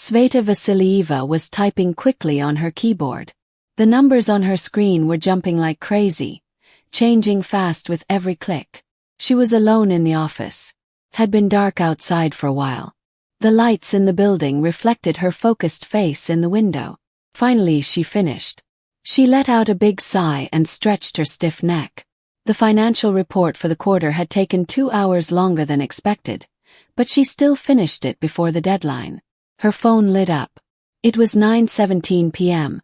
Sveta Vasilyeva was typing quickly on her keyboard. The numbers on her screen were jumping like crazy, changing fast with every click. She was alone in the office. Had been dark outside for a while. The lights in the building reflected her focused face in the window. Finally she finished. She let out a big sigh and stretched her stiff neck. The financial report for the quarter had taken 2 hours longer than expected, but she still finished it before the deadline. Her phone lit up. It was 9:17 p.m.,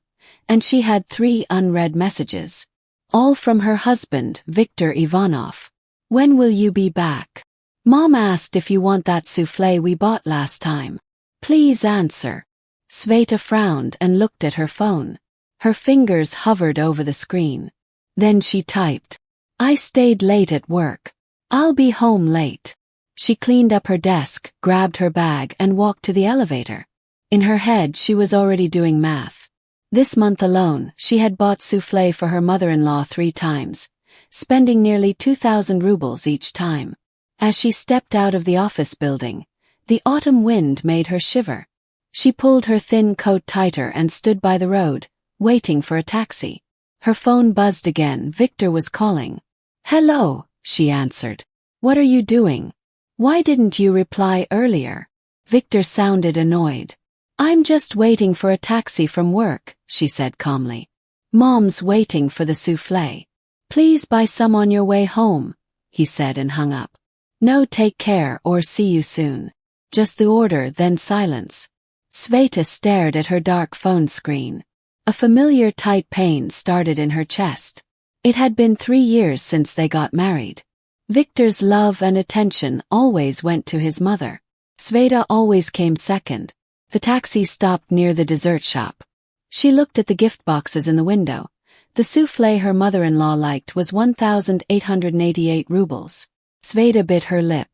and she had 3 unread messages. All from her husband, Viktor Ivanov. "When will you be back? Mom asked if you want that soufflé we bought last time. Please answer." Sveta frowned and looked at her phone. Her fingers hovered over the screen. Then she typed, "I stayed late at work. I'll be home late." She cleaned up her desk, grabbed her bag and walked to the elevator. In her head she was already doing math. This month alone, she had bought soufflé for her mother-in-law 3 times, spending nearly 2,000 rubles each time. As she stepped out of the office building, the autumn wind made her shiver. She pulled her thin coat tighter and stood by the road, waiting for a taxi. Her phone buzzed again. Viktor was calling. "Hello," she answered. "What are you doing? Why didn't you reply earlier?" Viktor sounded annoyed. "I'm just waiting for a taxi from work," she said calmly. "Mom's waiting for the soufflé. Please buy some on your way home," he said and hung up. "No, take care or see you soon." Just the order, then silence. Sveta stared at her dark phone screen. A familiar tight pain started in her chest. It had been 3 years since they got married. Viktor's love and attention always went to his mother. Sveta always came second. The taxi stopped near the dessert shop. She looked at the gift boxes in the window. The soufflé her mother-in-law liked was 1,888 rubles. Sveta bit her lip.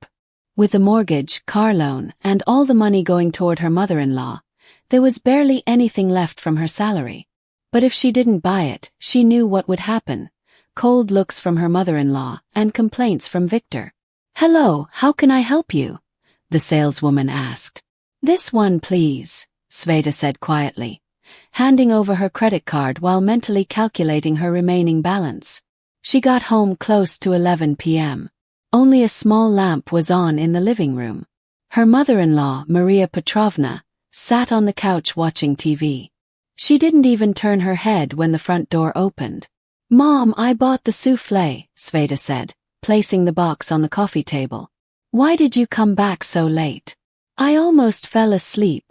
With the mortgage, car loan, and all the money going toward her mother-in-law, there was barely anything left from her salary. But if she didn't buy it, she knew what would happen. Cold looks from her mother-in-law and complaints from Viktor. "Hello, how can I help you?" the saleswoman asked. "This one, please," Sveta said quietly, handing over her credit card while mentally calculating her remaining balance. She got home close to 11 p.m. Only a small lamp was on in the living room. Her mother-in-law, Maria Petrovna, sat on the couch watching TV. She didn't even turn her head when the front door opened. "Mom, I bought the soufflé," Sveta said, placing the box on the coffee table. "Why did you come back so late?" "I almost fell asleep,"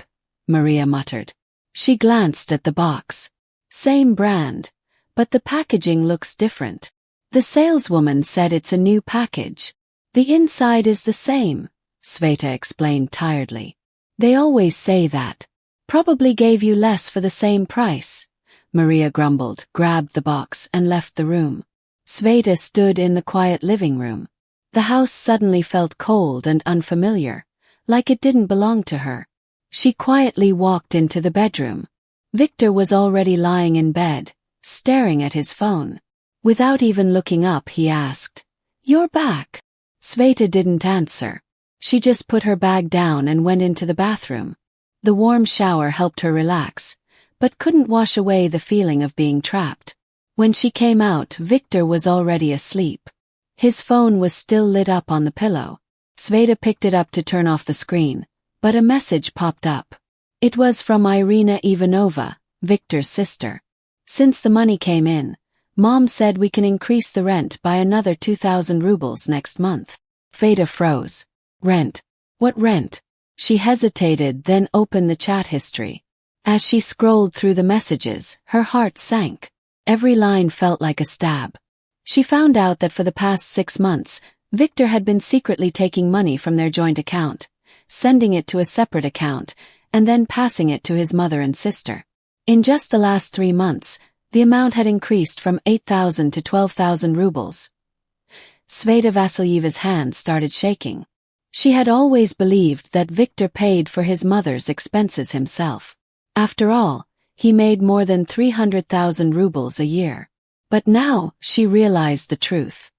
Maria muttered. She glanced at the box. Same brand, but the packaging looks different. The saleswoman said it's a new package. "The inside is the same," Sveta explained tiredly. "They always say that. Probably gave you less for the same price." Maria grumbled, grabbed the box and left the room. Sveta stood in the quiet living room. The house suddenly felt cold and unfamiliar, like it didn't belong to her. She quietly walked into the bedroom. Viktor was already lying in bed, staring at his phone. Without even looking up, he asked, "You're back?" Sveta didn't answer. She just put her bag down and went into the bathroom. The warm shower helped her relax, but couldn't wash away the feeling of being trapped. When she came out, Viktor was already asleep. His phone was still lit up on the pillow. Sveta picked it up to turn off the screen, but a message popped up. It was from Irina Ivanova, Viktor's sister. "Since the money came in, Mom said we can increase the rent by another 2,000 rubles next month." Sveta froze. "Rent? What rent?" She hesitated, then opened the chat history. As she scrolled through the messages, her heart sank. Every line felt like a stab. She found out that for the past 6 months, Viktor had been secretly taking money from their joint account, sending it to a separate account, and then passing it to his mother and sister. In just the last 3 months, the amount had increased from 8,000 to 12,000 rubles. Sveta Vasylyeva's hands started shaking. She had always believed that Viktor paid for his mother's expenses himself. After all, he made more than 300,000 rubles a year. But now, she realized the truth.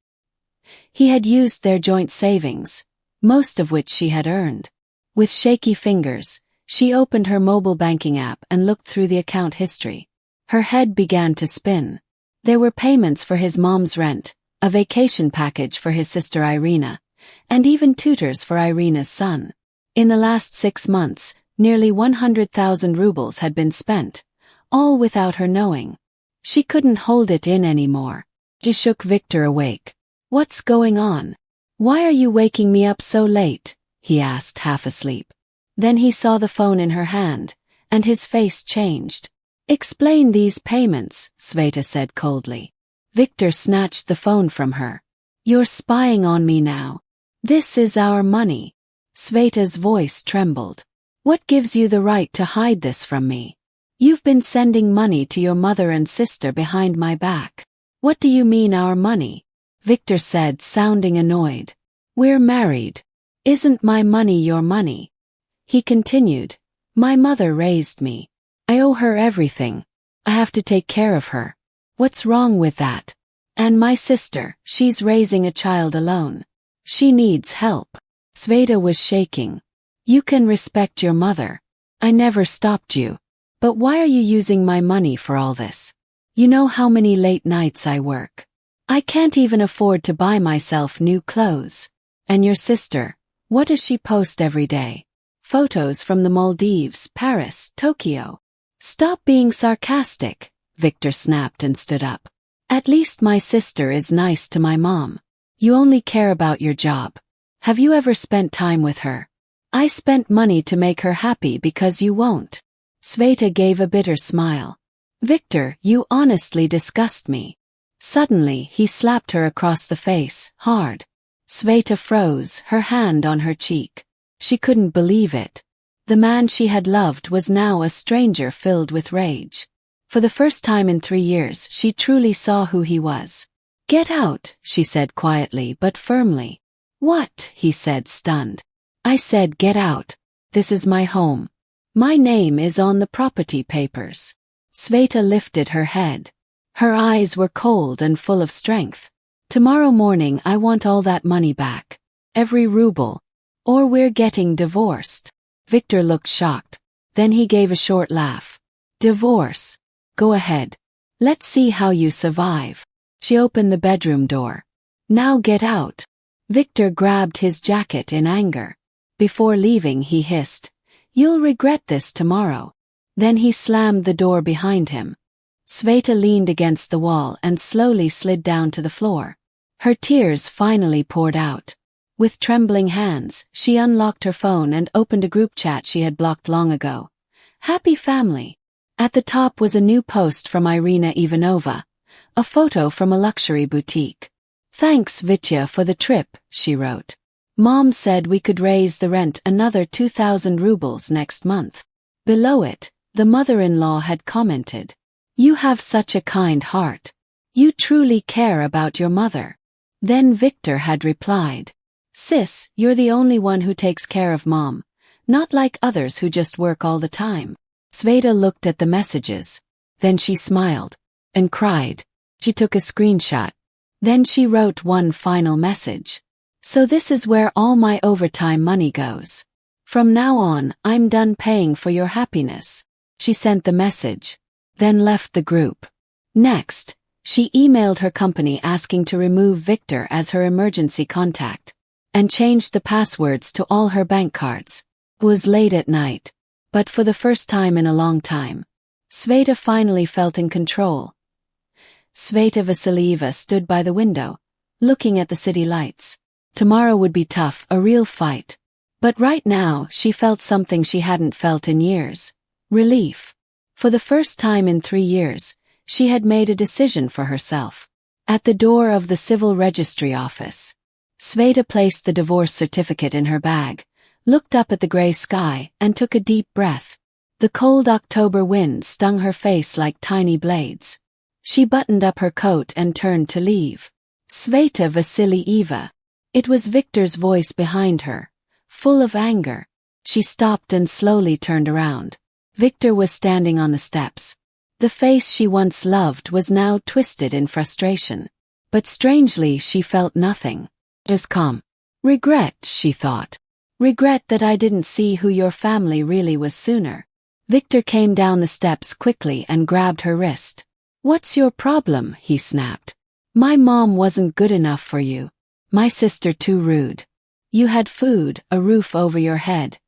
He had used their joint savings, most of which she had earned. With shaky fingers, She opened her mobile banking app and looked through the account history. Her head began to spin. There were payments for his mom's rent, a vacation package for his sister Irina, and even tutors for Irina's son. In the last 6 months, nearly 100,000 rubles had been spent, all without her knowing. She couldn't hold it in anymore. She shook Viktor awake. "What's going on? Why are you waking me up so late?" he asked, half asleep. Then he saw the phone in her hand, and his face changed. "Explain these payments," Sveta said coldly. Viktor snatched the phone from her. "You're spying on me now. This is our money." Sveta's voice trembled. "What gives you the right to hide this from me? You've been sending money to your mother and sister behind my back." "What do you mean our money?" Viktor said, sounding annoyed. "We're married. Isn't my money your money?" He continued, "My mother raised me. I owe her everything. I have to take care of her. What's wrong with that? And my sister, she's raising a child alone. She needs help." Sveta was shaking. "You can respect your mother. I never stopped you. But why are you using my money for all this? You know how many late nights I work. I can't even afford to buy myself new clothes. And your sister, what does she post every day? Photos from the Maldives, Paris, Tokyo." "Stop being sarcastic," Viktor snapped and stood up. "At least my sister is nice to my mom. You only care about your job. Have you ever spent time with her? I spent money to make her happy because you won't." Sveta gave a bitter smile. "Viktor, you honestly disgust me." Suddenly, he slapped her across the face, hard. Sveta froze, her hand on her cheek. She couldn't believe it. The man she had loved was now a stranger filled with rage. For the first time in 3 years, she truly saw who he was. "Get out," she said quietly but firmly. "What?" he said, stunned. "I said get out. This is my home. My name is on the property papers." Sveta lifted her head. Her eyes were cold and full of strength. "Tomorrow morning I want all that money back. Every ruble. Or we're getting divorced." Viktor looked shocked. Then he gave a short laugh. "Divorce? Go ahead. Let's see how you survive." She opened the bedroom door. "Now get out." Viktor grabbed his jacket in anger. Before leaving, he hissed, "You'll regret this tomorrow." Then he slammed the door behind him. Sveta leaned against the wall and slowly slid down to the floor. Her tears finally poured out. With trembling hands, she unlocked her phone and opened a group chat she had blocked long ago. Happy family. At the top was a new post from Irina Ivanova, a photo from a luxury boutique. "Thanks, Vitya, for the trip," she wrote. "Mom said we could raise the rent another 2,000 rubles next month." Below it, the mother-in-law had commented, "You have such a kind heart. You truly care about your mother." Then Viktor had replied, "Sis, you're the only one who takes care of mom, not like others who just work all the time." Sveta looked at the messages. Then she smiled and cried. She took a screenshot. Then she wrote one final message. "So this is where all my overtime money goes. From now on, I'm done paying for your happiness." She sent the message, then left the group. Next, she emailed her company asking to remove Viktor as her emergency contact, and changed the passwords to all her bank cards. It was late at night, but for the first time in a long time, Sveta finally felt in control. Sveta Vasilyeva stood by the window, looking at the city lights. Tomorrow would be tough, a real fight. But right now, she felt something she hadn't felt in years. Relief. For the first time in 3 years, she had made a decision for herself. At the door of the civil registry office, Sveta placed the divorce certificate in her bag, looked up at the gray sky, and took a deep breath. The cold October wind stung her face like tiny blades. She buttoned up her coat and turned to leave. Sveta Vasilyeva. It was Viktor's voice behind her, full of anger. She stopped and slowly turned around. Viktor was standing on the steps. The face she once loved was now twisted in frustration. But strangely, she felt nothing. Just calm. Regret, she thought. Regret that I didn't see who your family really was sooner. Viktor came down the steps quickly and grabbed her wrist. What's your problem? He snapped. My mom wasn't good enough for you. My sister too rude. You had food, a roof over your head.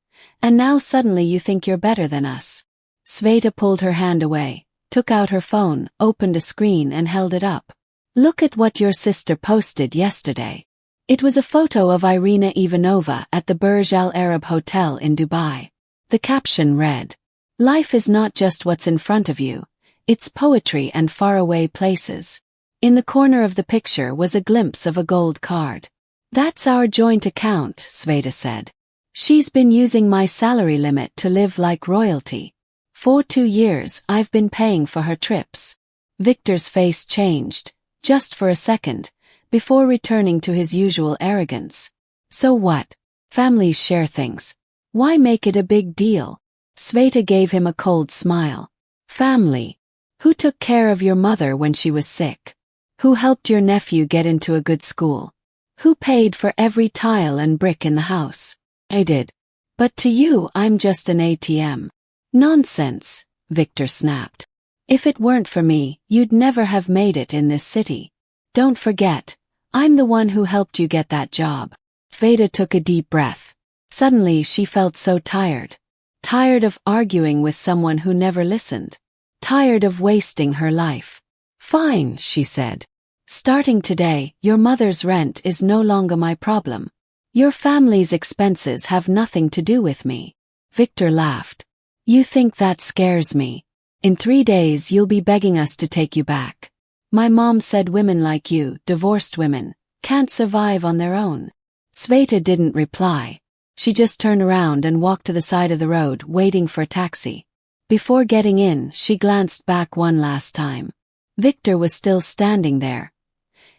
And now suddenly you think you're better than us. Sveta pulled her hand away, took out her phone, opened a screen and held it up. Look at what your sister posted yesterday. It was a photo of Irina Ivanova at the Burj Al Arab Hotel in Dubai. The caption read, "Life is not just what's in front of you, it's poetry and faraway places." In the corner of the picture was a glimpse of a gold card. That's our joint account, Sveta said. She's been using my salary limit to live like royalty. For 2 years I've been paying for her trips. Viktor's face changed, just for a second, before returning to his usual arrogance. So what? Families share things. Why make it a big deal? Sveta gave him a cold smile. Family. Who took care of your mother when she was sick? Who helped your nephew get into a good school? Who paid for every tile and brick in the house? I did. But to you I'm just an ATM. Nonsense, Viktor snapped. If it weren't for me, you'd never have made it in this city. Don't forget, I'm the one who helped you get that job. Sveta took a deep breath. Suddenly she felt so tired. Tired of arguing with someone who never listened. Tired of wasting her life. Fine, she said. Starting today, your mother's rent is no longer my problem. Your family's expenses have nothing to do with me. Viktor laughed. You think that scares me? In 3 days you'll be begging us to take you back. My mom said women like you, divorced women, can't survive on their own. Sveta didn't reply. She just turned around and walked to the side of the road, waiting for a taxi. Before getting in, she glanced back one last time. Viktor was still standing there,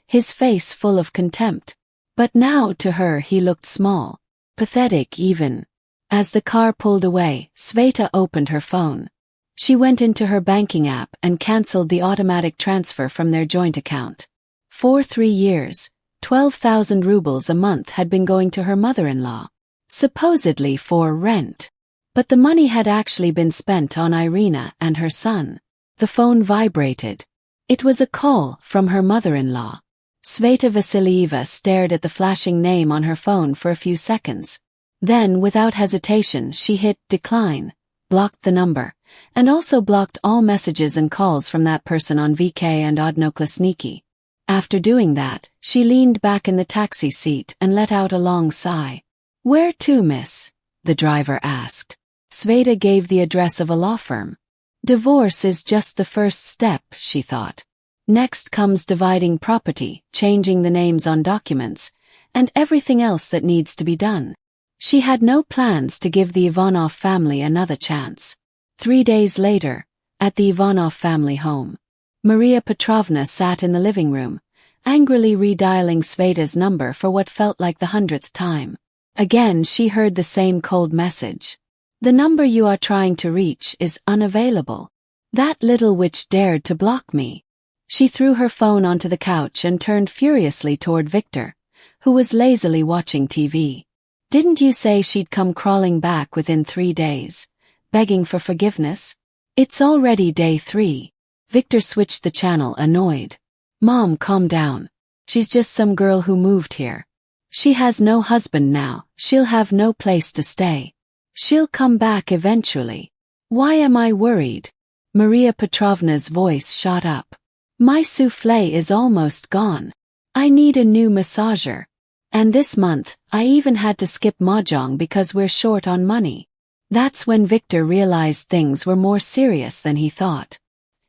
his face full of contempt. But now to her he looked small, pathetic even. As the car pulled away, Sveta opened her phone. She went into her banking app and cancelled the automatic transfer from their joint account. For 3 years, 12,000 rubles a month had been going to her mother-in-law, supposedly for rent. But the money had actually been spent on Irina and her son. The phone vibrated. It was a call from her mother-in-law. Sveta Vasilyeva stared at the flashing name on her phone for a few seconds. Then, without hesitation, she hit decline, blocked the number, and also blocked all messages and calls from that person on VK and Odnoklasniki. After doing that, she leaned back in the taxi seat and let out a long sigh. Where to, miss? The driver asked. Sveta gave the address of a law firm. Divorce is just the first step, she thought. Next comes dividing property, changing the names on documents, and everything else that needs to be done. She had no plans to give the Ivanov family another chance. 3 days later, at the Ivanov family home, Maria Petrovna sat in the living room, angrily redialing Sveta's number for what felt like the 100th time. Again she heard the same cold message. The number you are trying to reach is unavailable. That little witch dared to block me. She threw her phone onto the couch and turned furiously toward Viktor, who was lazily watching TV. Didn't you say she'd come crawling back within 3 days, begging for forgiveness? It's already day 3. Viktor switched the channel, annoyed. Mom, calm down. She's just some girl who moved here. She has no husband now, she'll have no place to stay. She'll come back eventually. Why am I worried? Maria Petrovna's voice shot up. My soufflé is almost gone. I need a new massager. And this month, I even had to skip mahjong because we're short on money. That's when Viktor realized things were more serious than he thought.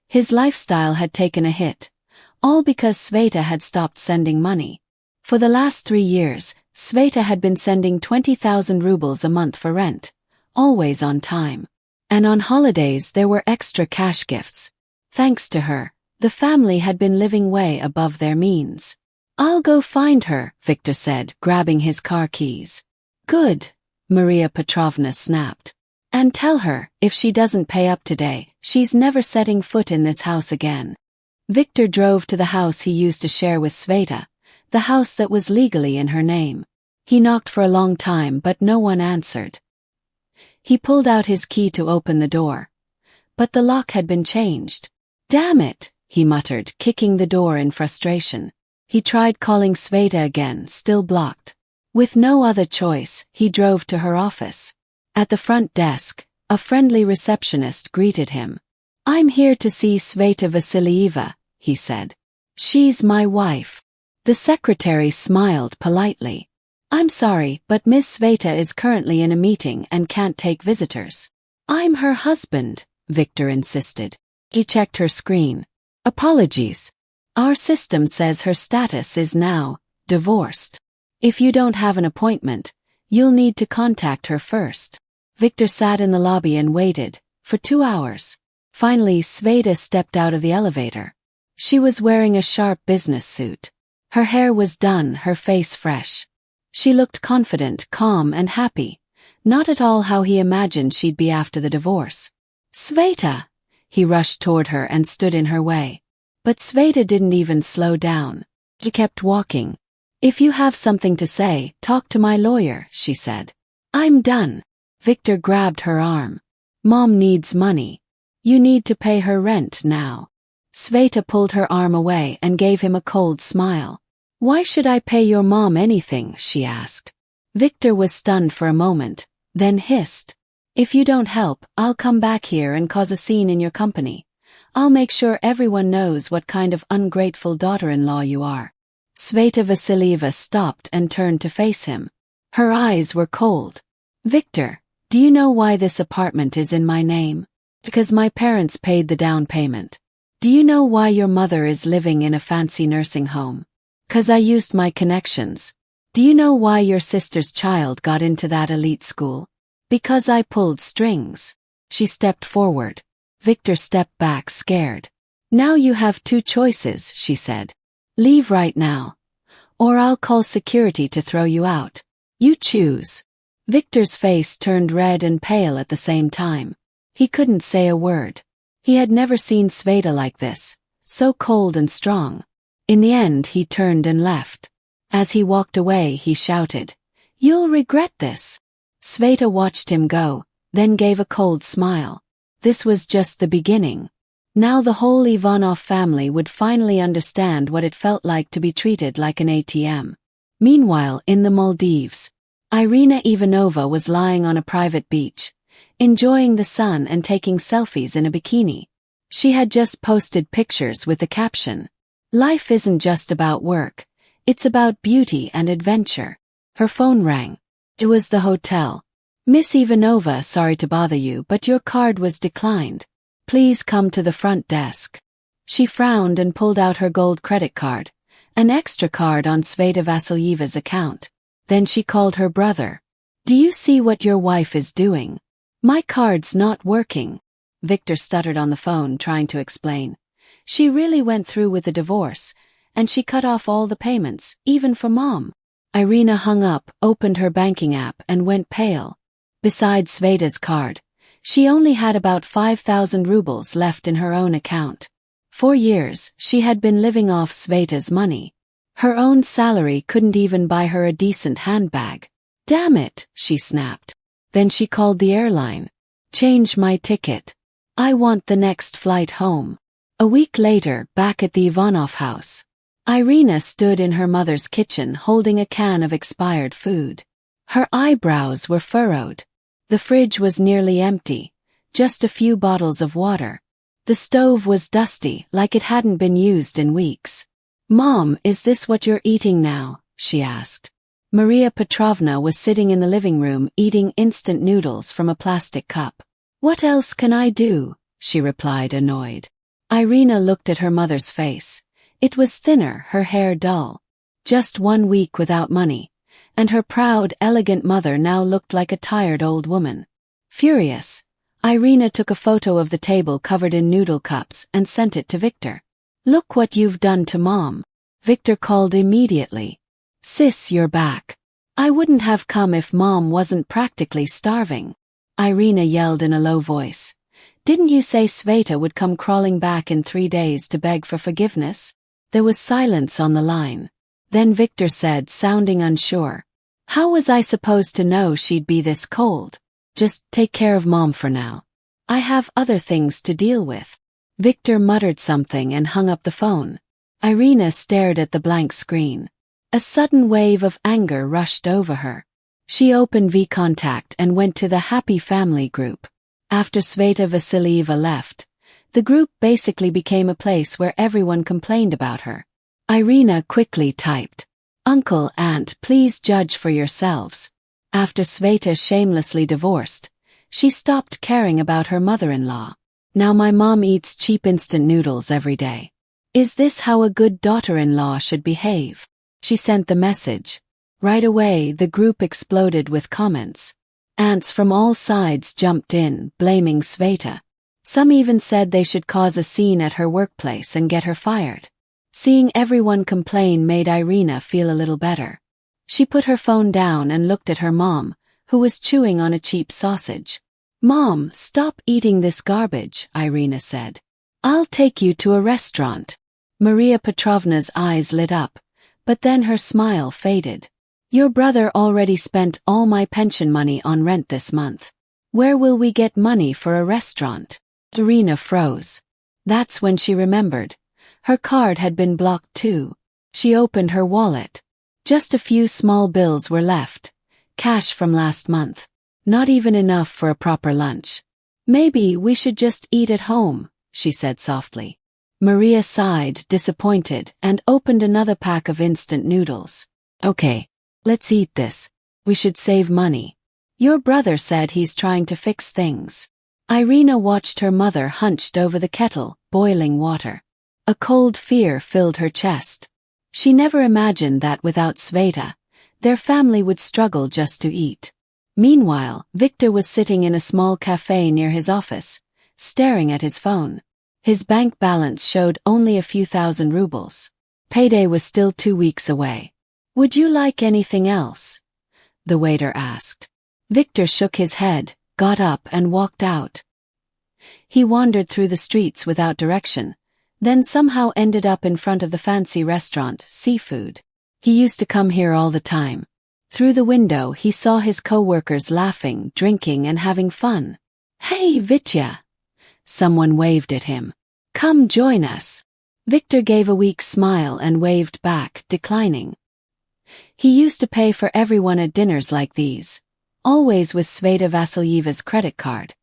His lifestyle had taken a hit, all because Sveta had stopped sending money. For the last 3 years, Sveta had been sending 20,000 rubles a month for rent, always on time. And on holidays there were extra cash gifts. Thanks to her, the family had been living way above their means. I'll go find her, Viktor said, grabbing his car keys. Good, Maria Petrovna snapped. And tell her, if she doesn't pay up today, she's never setting foot in this house again. Viktor drove to the house he used to share with Sveta, the house that was legally in her name. He knocked for a long time but no one answered. He pulled out his key to open the door. But the lock had been changed. "Damn it," he muttered, kicking the door in frustration. He tried calling Sveta again, still blocked. With no other choice, he drove to her office. At the front desk, a friendly receptionist greeted him. "I'm here to see Sveta Vasilyeva," he said. "She's my wife." The secretary smiled politely. "I'm sorry, but Miss Sveta is currently in a meeting and can't take visitors." "I'm her husband," Viktor insisted. He checked her screen. "Apologies. Our system says her status is now divorced. If you don't have an appointment, you'll need to contact her first." Viktor sat in the lobby and waited, for 2 hours. Finally, Sveta stepped out of the elevator. She was wearing a sharp business suit. Her hair was done, her face fresh. She looked confident, calm, and happy, not at all how he imagined she'd be after the divorce. "Sveta!" He rushed toward her and stood in her way. But Sveta didn't even slow down. She kept walking. "If you have something to say, talk to my lawyer," she said. "I'm done." Viktor grabbed her arm. "Mom needs money. You need to pay her rent now." Sveta pulled her arm away and gave him a cold smile. "Why should I pay your mom anything?" she asked. Viktor was stunned for a moment, then hissed. "If you don't help, I'll come back here and cause a scene in your company. I'll make sure everyone knows what kind of ungrateful daughter-in-law you are." Sveta Vasilyeva stopped and turned to face him. Her eyes were cold. "Viktor, do you know why this apartment is in my name? Because my parents paid the down payment. Do you know why your mother is living in a fancy nursing home? 'Cause I used my connections. Do you know why your sister's child got into that elite school? Because I pulled strings." She stepped forward. Viktor stepped back, scared. "Now you have 2 choices," she said. "Leave right now. Or I'll call security to throw you out. You choose." Viktor's face turned red and pale at the same time. He couldn't say a word. He had never seen Sveta like this, so cold and strong. In the end, he turned and left. As he walked away, he shouted, "You'll regret this." Sveta watched him go, then gave a cold smile. This was just the beginning. Now the whole Ivanov family would finally understand what it felt like to be treated like an ATM. Meanwhile, in the Maldives, Irina Ivanova was lying on a private beach, enjoying the sun and taking selfies in a bikini. She had just posted pictures with the caption, "Life isn't just about work, it's about beauty and adventure." Her phone rang. It was the hotel. "Miss Ivanova, sorry to bother you, but your card was declined. Please come to the front desk." She frowned and pulled out her gold credit card, an extra card on Sveta Vasilyeva's account. Then she called her brother. "Do you see what your wife is doing? My card's not working." Viktor stuttered on the phone, trying to explain. "She really went through with the divorce, and she cut off all the payments, even for Mom." Irina hung up, opened her banking app, and went pale. Besides Sveta's card, she only had about 5,000 rubles left in her own account. 4 years, she had been living off Sveta's money. Her own salary couldn't even buy her a decent handbag. "Damn it," she snapped. Then she called the airline. "Change my ticket. I want the next flight home." A week later, back at the Ivanov house, Irina stood in her mother's kitchen holding a can of expired food. Her eyebrows were furrowed. The fridge was nearly empty, just a few bottles of water. The stove was dusty, like it hadn't been used in weeks. "Mom, is this what you're eating now?" she asked. Maria Petrovna was sitting in the living room eating instant noodles from a plastic cup. "What else can I do?" she replied, annoyed. Irina looked at her mother's face. It was thinner, her hair dull. Just 1 week without money, and her proud, elegant mother now looked like a tired old woman. Furious, Irina took a photo of the table covered in noodle cups and sent it to Viktor. "Look what you've done to Mom." Viktor called immediately. "Sis, you're back. I wouldn't have come if Mom wasn't practically starving." Irina yelled in a low voice. "Didn't you say Sveta would come crawling back in 3 days to beg for forgiveness?" There was silence on the line. Then Viktor said, sounding unsure, How was I supposed to know she'd be this cold? Just take care of Mom for now. I have other things to deal with. Viktor muttered something and hung up the phone. Irina stared at the blank screen. A sudden wave of anger rushed over her. She opened VKontakte and went to the Happy Family group. After Sveta Vasilyeva left, the group basically became a place where everyone complained about her. Irina quickly typed, "Uncle, Aunt, please judge for yourselves." After Sveta shamelessly divorced, she stopped caring about her mother-in-law. Now my mom eats cheap instant noodles every day. Is this how a good daughter-in-law should behave? She sent the message. Right away, the group exploded with comments. Aunts from all sides jumped in, blaming Sveta. Some even said they should cause a scene at her workplace and get her fired. Seeing everyone complain made Irina feel a little better. She put her phone down and looked at her mom, who was chewing on a cheap sausage. "Mom, stop eating this garbage," Irina said. "I'll take you to a restaurant." Maria Petrovna's eyes lit up, but then her smile faded. "Your brother already spent all my pension money on rent this month. Where will we get money for a restaurant?" Irina froze. That's when she remembered. Her card had been blocked too. She opened her wallet. Just a few small bills were left. Cash from last month. Not even enough for a proper lunch. "Maybe we should just eat at home," she said softly. Maria sighed, disappointed, and opened another pack of instant noodles. "Okay, let's eat this. We should save money. Your brother said he's trying to fix things." Irina watched her mother hunched over the kettle, boiling water. A cold fear filled her chest. She never imagined that without Sveta, their family would struggle just to eat. Meanwhile, Viktor was sitting in a small cafe near his office, staring at his phone. His bank balance showed only a few thousand rubles. Payday was still 2 weeks away. "Would you like anything else?" the waiter asked. Viktor shook his head, got up and walked out. He wandered through the streets without direction, then somehow ended up in front of the fancy restaurant, Seafood. He used to come here all the time. Through the window he saw his co-workers laughing, drinking and having fun. "Hey, Vitya!" Someone waved at him. "Come join us." Viktor gave a weak smile and waved back, declining. He used to pay for everyone at dinners like these, always with Sveta Vasilyeva's credit card.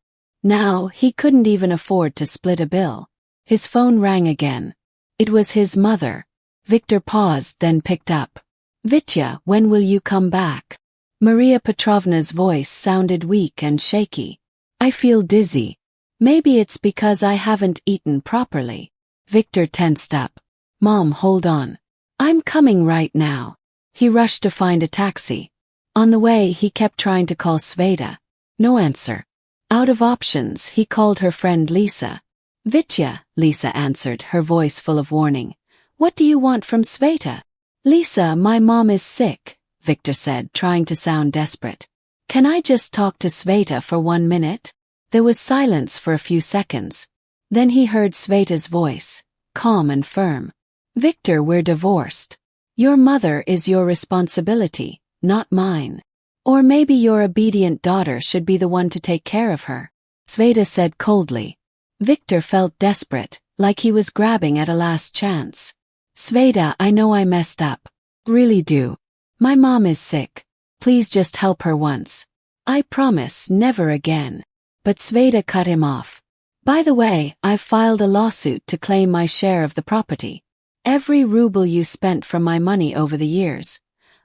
Now he couldn't even afford to split a bill. His phone rang again. It was his mother. Viktor paused, then picked up. "Vitya, when will you come back?" Maria Petrovna's voice sounded weak and shaky. "I feel dizzy. Maybe it's because I haven't eaten properly." Viktor tensed up. "Mom, hold on. I'm coming right now." He rushed to find a taxi. On the way he kept trying to call Sveta. No answer. Out of options, he called her friend Lisa. "Vitya," Lisa answered, her voice full of warning. "What do you want from Sveta?" "Lisa, my mom is sick," Viktor said, trying to sound desperate. "Can I just talk to Sveta for 1 minute?" There was silence for a few seconds. Then he heard Sveta's voice, calm and firm. "Viktor, we're divorced. Your mother is your responsibility, not mine. Or maybe your obedient daughter should be the one to take care of her," Sveta said coldly. Viktor felt desperate, like he was grabbing at a last chance. "Sveta, I know I messed up. Really do. My mom is sick. Please just help her once. I promise, never again." But Sveta cut him off. "By the way, I've filed a lawsuit to claim my share of the property. Every ruble you spent from my money over the years.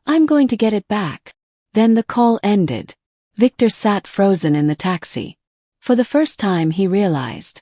I'm going to get it back." Then the call ended. Viktor sat frozen in the taxi. For the first time he realized.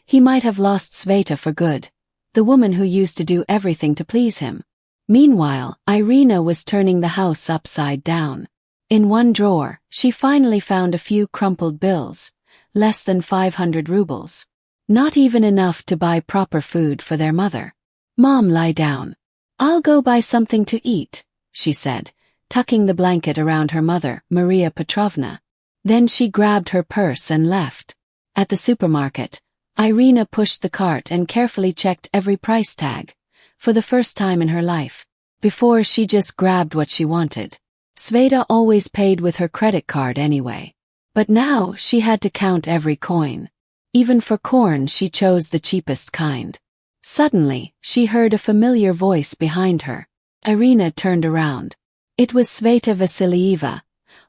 He might have lost Sveta for good, the woman who used to do everything to please him. Meanwhile, Irina was turning the house upside down. In one drawer, she finally found a few crumpled bills, less than 500 rubles. Not even enough to buy proper food for their mother. "Mom, lie down. I'll go buy something to eat," she said, tucking the blanket around her mother, Maria Petrovna. Then she grabbed her purse and left. At the supermarket, Irina pushed the cart and carefully checked every price tag, for the first time in her life. Before she just grabbed what she wanted. Sveta always paid with her credit card anyway. But now she had to count every coin. Even for corn she chose the cheapest kind. Suddenly, she heard a familiar voice behind her. Irina turned around. It was Sveta Vasilyeva,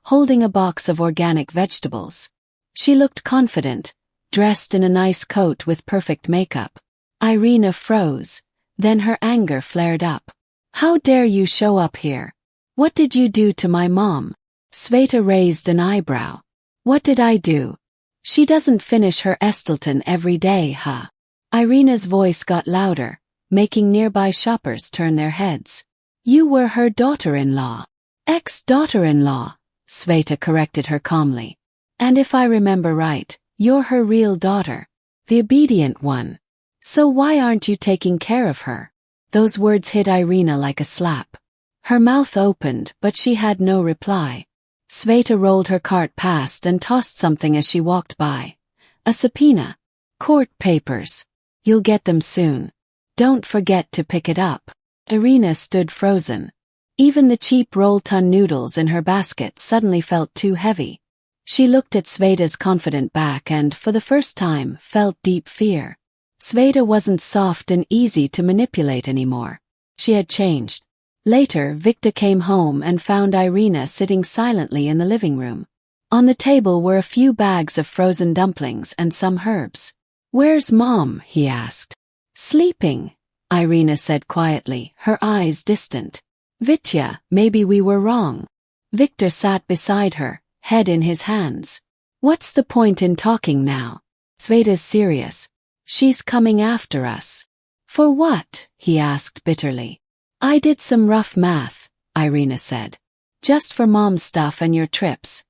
holding a box of organic vegetables. She looked confident, dressed in a nice coat with perfect makeup. Irina froze, then her anger flared up. "How dare you show up here? What did you do to my mom?" Sveta raised an eyebrow. "What did I do? She doesn't finish her Estelton every day, huh?" Irina's voice got louder, making nearby shoppers turn their heads. "You were her daughter-in-law." "Ex-daughter-in-law," Sveta corrected her calmly. "And if I remember right, you're her real daughter. The obedient one. So why aren't you taking care of her?" Those words hit Irina like a slap. Her mouth opened, but she had no reply. Sveta rolled her cart past and tossed something as she walked by. "A subpoena. Court papers. You'll get them soon. Don't forget to pick it up." Irina stood frozen. Even the cheap roll-ton noodles in her basket suddenly felt too heavy. She looked at Sveta's confident back and, for the first time, felt deep fear. Sveta wasn't soft and easy to manipulate anymore. She had changed. Later, Viktor came home and found Irina sitting silently in the living room. On the table were a few bags of frozen dumplings and some herbs. "Where's Mom?" he asked. "Sleeping," Irina said quietly, her eyes distant. "Vitya, maybe we were wrong." Viktor sat beside her, head in his hands. "What's the point in talking now? Sveta's serious. She's coming after us." "For what?" he asked bitterly. "I did some rough math," Irina said. "Just for Mom's stuff and your trips.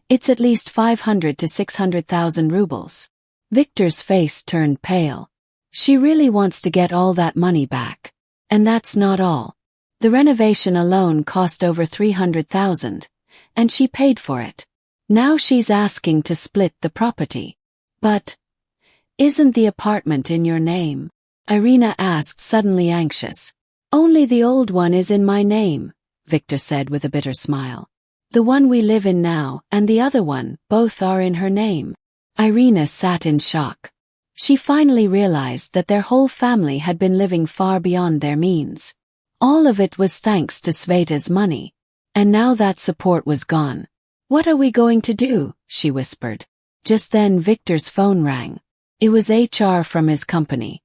It's at least 500 to 600,000 rubles. Viktor's face turned pale. She really wants to get all that money back. And that's not all. The renovation alone cost over 300,000, and she paid for it. Now she's asking to split the property. "But isn't the apartment in your name?" Irina asked, suddenly anxious. "Only the old one is in my name," Viktor said with a bitter smile. "The one we live in now and the other one, both are in her name." Irina sat in shock. She finally realized that their whole family had been living far beyond their means. All of it was thanks to Sveta's money. And now that support was gone. "What are we going to do?" she whispered. Just then Viktor's phone rang. It was HR from his company.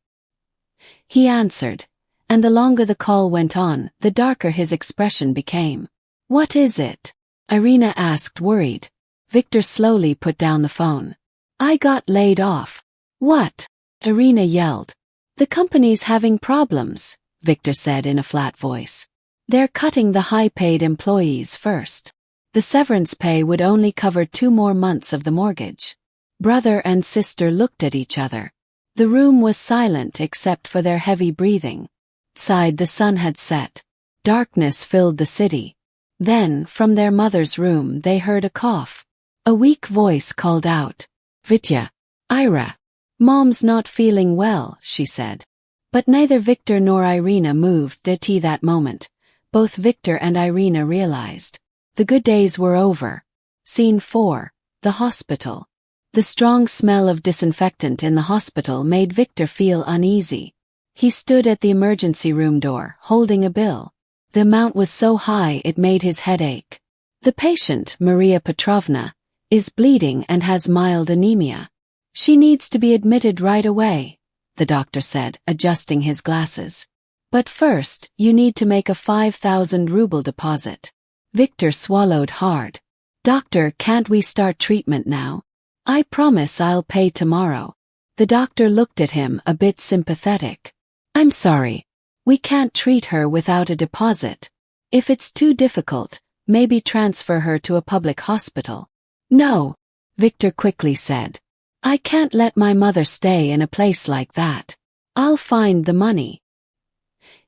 He answered, and the longer the call went on, the darker his expression became. "What is it?" Irina asked, worried. Viktor slowly put down the phone. "I got laid off." "What?" Irina yelled. "The company's having problems," Viktor said in a flat voice. "They're cutting the high-paid employees first. The severance pay would only cover 2 more months of the mortgage." Brother and sister looked at each other. The room was silent except for their heavy breathing. Outside the sun had set. Darkness filled the city. Then, from their mother's room, they heard a cough. A weak voice called out, "Vitya, Ira. Mom's not feeling well," she said. But neither Viktor nor Irina moved at that moment. Both Viktor and Irina realized. The good days were over. Scene 4. The hospital. The strong smell of disinfectant in the hospital made Viktor feel uneasy. He stood at the emergency room door, holding a bill. The amount was so high it made his head ache. "The patient, Maria Petrovna, is bleeding and has mild anemia. She needs to be admitted right away," the doctor said, adjusting his glasses. "But first, you need to make a 5,000 ruble deposit." Viktor swallowed hard. "Doctor, can't we start treatment now? I promise I'll pay tomorrow." The doctor looked at him, a bit sympathetic. "I'm sorry. We can't treat her without a deposit. If it's too difficult, maybe transfer her to a public hospital." "No," Viktor quickly said. "I can't let my mother stay in a place like that. I'll find the money."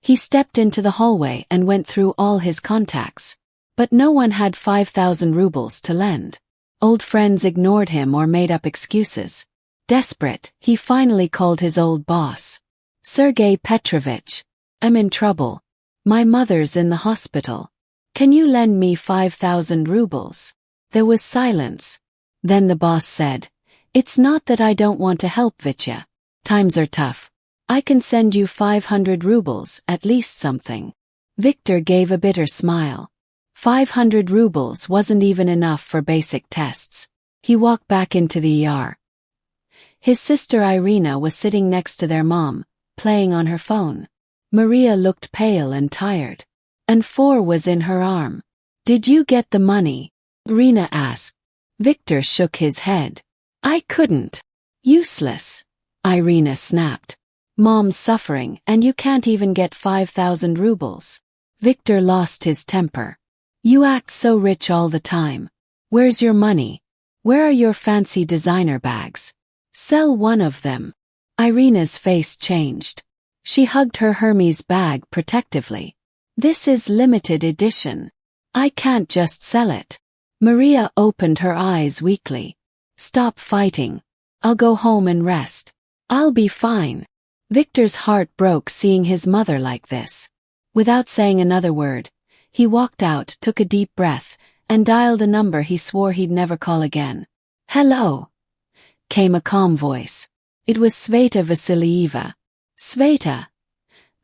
He stepped into the hallway and went through all his contacts. But no one had 5,000 rubles to lend. Old friends ignored him or made up excuses. Desperate, he finally called his old boss. "Sergei Petrovich, I'm in trouble. My mother's in the hospital." Can you lend me 5,000 rubles? There was silence. Then the boss said, It's not that I don't want to help, Vitya. Times are tough. I can send you 500 rubles, at least something. Viktor gave a bitter smile. 500 rubles wasn't even enough for basic tests. He walked back into the ER. His sister Irina was sitting next to their mom, playing on her phone. Maria looked pale and tired. And 4 was in her arm. Did you get the money? Irina asked. Viktor shook his head. I couldn't. Useless. Irina snapped. Mom's suffering and you can't even get 5,000 rubles. Viktor lost his temper. You act so rich all the time. Where's your money? Where are your fancy designer bags? Sell one of them. Irina's face changed. She hugged her Hermes bag protectively. This is limited edition. I can't just sell it. Maria opened her eyes weakly. Stop fighting. I'll go home and rest. I'll be fine. Viktor's heart broke seeing his mother like this. Without saying another word, he walked out, took a deep breath, and dialed a number he swore he'd never call again. Hello, came a calm voice. It was Sveta Vasilyeva. Sveta.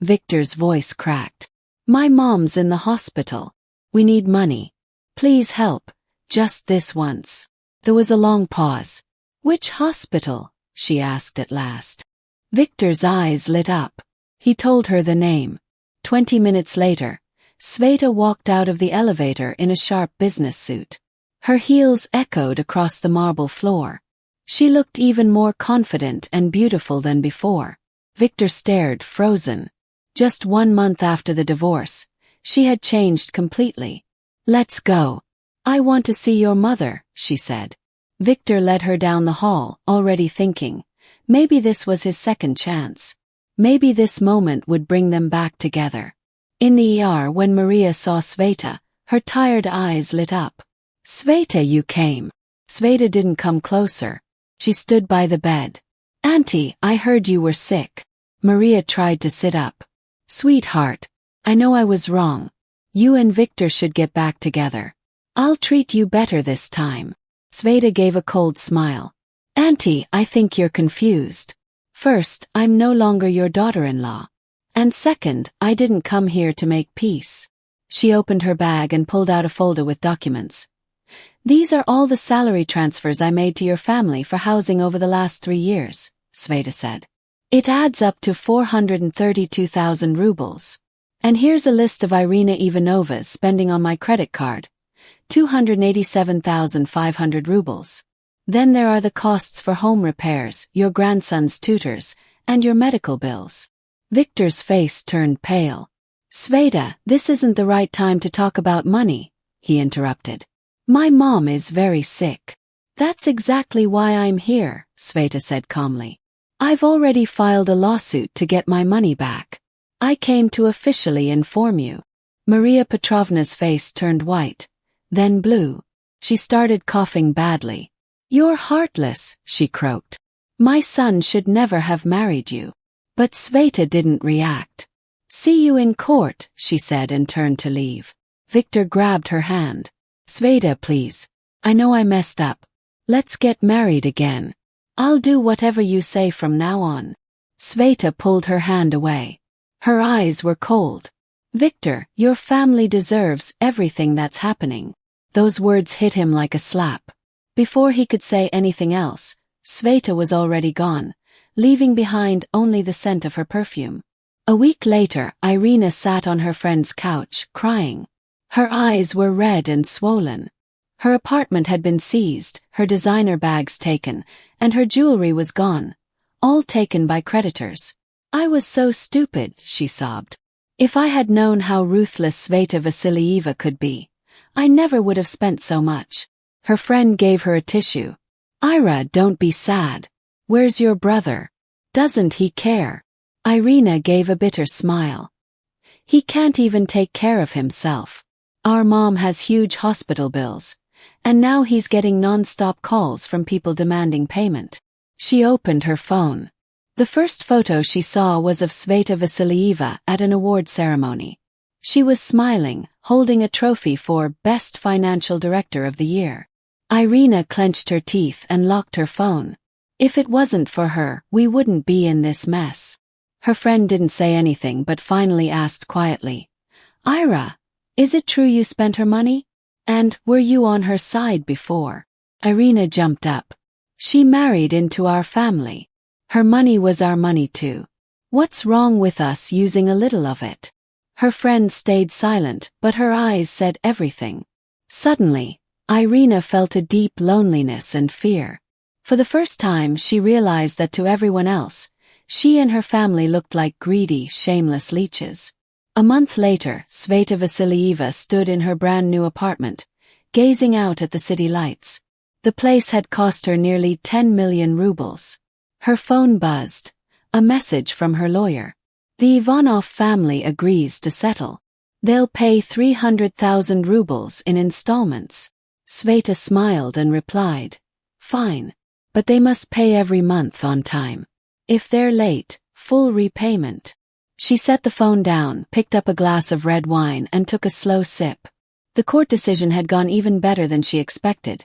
Viktor's voice cracked. My mom's in the hospital. We need money. Please help, just this once. There was a long pause. Which hospital? She asked at last. Viktor's eyes lit up. He told her the name. 20 minutes later, Sveta walked out of the elevator in a sharp business suit. Her heels echoed across the marble floor. She looked even more confident and beautiful than before. Viktor stared, frozen. Just 1 month after the divorce, she had changed completely. Let's go. I want to see your mother, she said. Viktor led her down the hall, already thinking, maybe this was his second chance. Maybe this moment would bring them back together. In the ER, when Maria saw Sveta, her tired eyes lit up. Sveta, you came. Sveta didn't come closer. She stood by the bed. Auntie, I heard you were sick. Maria tried to sit up. Sweetheart, I know I was wrong. You and Viktor should get back together. I'll treat you better this time. Sveta gave a cold smile. Auntie, I think you're confused. First, I'm no longer your daughter-in-law. And second, I didn't come here to make peace. She opened her bag and pulled out a folder with documents. These are all the salary transfers I made to your family for housing over the last 3 years, Sveta said. It adds up to 432,000 rubles. And here's a list of Irina Ivanova's spending on my credit card. 287,500 rubles. Then there are the costs for home repairs, your grandson's tutors, and your medical bills. Viktor's face turned pale. Sveta, this isn't the right time to talk about money, he interrupted. My mom is very sick. That's exactly why I'm here, Sveta said calmly. I've already filed a lawsuit to get my money back. I came to officially inform you. Maria Petrovna's face turned white, then blue. She started coughing badly. You're heartless, she croaked. My son should never have married you. But Sveta didn't react. See you in court, she said and turned to leave. Viktor grabbed her hand. Sveta, please. I know I messed up. Let's get married again. I'll do whatever you say from now on. Sveta pulled her hand away. Her eyes were cold. Viktor, your family deserves everything that's happening. Those words hit him like a slap. Before he could say anything else, Sveta was already gone, leaving behind only the scent of her perfume. A week later, Irina sat on her friend's couch, crying. Her eyes were red and swollen. Her apartment had been seized, her designer bags taken, and her jewelry was gone, all taken by creditors. I was so stupid, she sobbed. If I had known how ruthless Sveta Vasilyeva could be, I never would have spent so much. Her friend gave her a tissue. Ira, don't be sad. Where's your brother? Doesn't he care? Irina gave a bitter smile. He can't even take care of himself. Our mom has huge hospital bills, and now he's getting non-stop calls from people demanding payment. She opened her phone. The first photo she saw was of Sveta Vasilyeva at an award ceremony. She was smiling, holding a trophy for Best Financial Director of the Year. Irina clenched her teeth and locked her phone. If it wasn't for her, we wouldn't be in this mess. Her friend didn't say anything but finally asked quietly, Ira, is it true you spent her money? And were you on her side before? Irina jumped up. She married into our family. Her money was our money too. What's wrong with us using a little of it? Her friend stayed silent, but her eyes said everything. Suddenly, Irina felt a deep loneliness and fear. For the first time she realized that to everyone else, she and her family looked like greedy, shameless leeches. A month later, Sveta Vasilyeva stood in her brand new apartment, gazing out at the city lights. The place had cost her nearly 10 million rubles. Her phone buzzed. A message from her lawyer. The Ivanov family agrees to settle. They'll pay 300,000 rubles in installments. Sveta smiled and replied, fine. But they must pay every month on time. If they're late, full repayment. She set the phone down, picked up a glass of red wine and took a slow sip. The court decision had gone even better than she expected.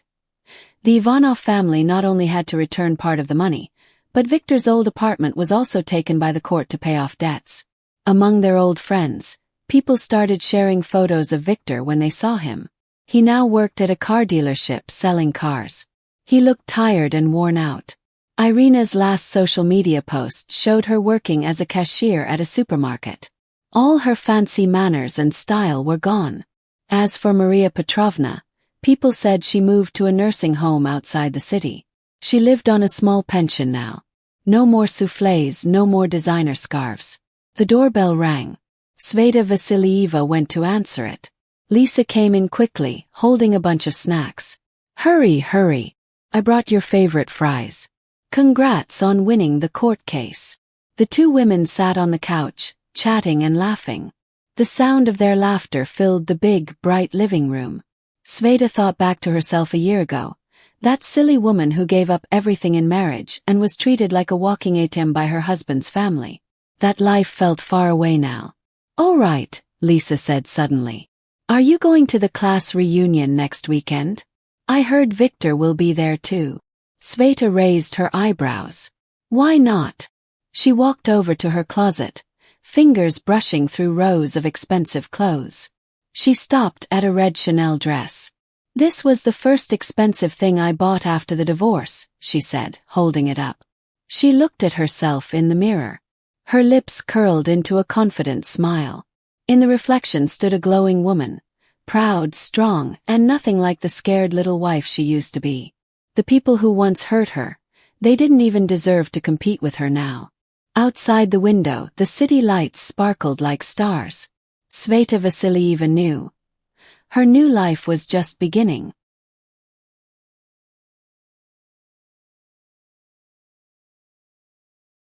The Ivanov family not only had to return part of the money, but Viktor's old apartment was also taken by the court to pay off debts. Among their old friends, people started sharing photos of Viktor when they saw him. He now worked at a car dealership selling cars. He looked tired and worn out. Irina's last social media post showed her working as a cashier at a supermarket. All her fancy manners and style were gone. As for Maria Petrovna, people said she moved to a nursing home outside the city. She lived on a small pension now. No more soufflés, no more designer scarves. The doorbell rang. Sveta Vasilyeva went to answer it. Lisa came in quickly, holding a bunch of snacks. Hurry, hurry. I brought your favorite fries. Congrats on winning the court case. The two women sat on the couch, chatting and laughing. The sound of their laughter filled the big, bright living room. Sveta thought back to herself a year ago. That silly woman who gave up everything in marriage and was treated like a walking ATM by her husband's family. That life felt far away now. All right, Lisa said suddenly. Are you going to the class reunion next weekend? I heard Viktor will be there too. Sveta raised her eyebrows. Why not? She walked over to her closet, fingers brushing through rows of expensive clothes. She stopped at a red Chanel dress. This was the first expensive thing I bought after the divorce, she said, holding it up. She looked at herself in the mirror. Her lips curled into a confident smile. In the reflection stood a glowing woman, proud, strong, and nothing like the scared little wife she used to be. The people who once hurt her, they didn't even deserve to compete with her now. Outside the window, the city lights sparkled like stars. Sveta Vasilyeva knew. Her new life was just beginning.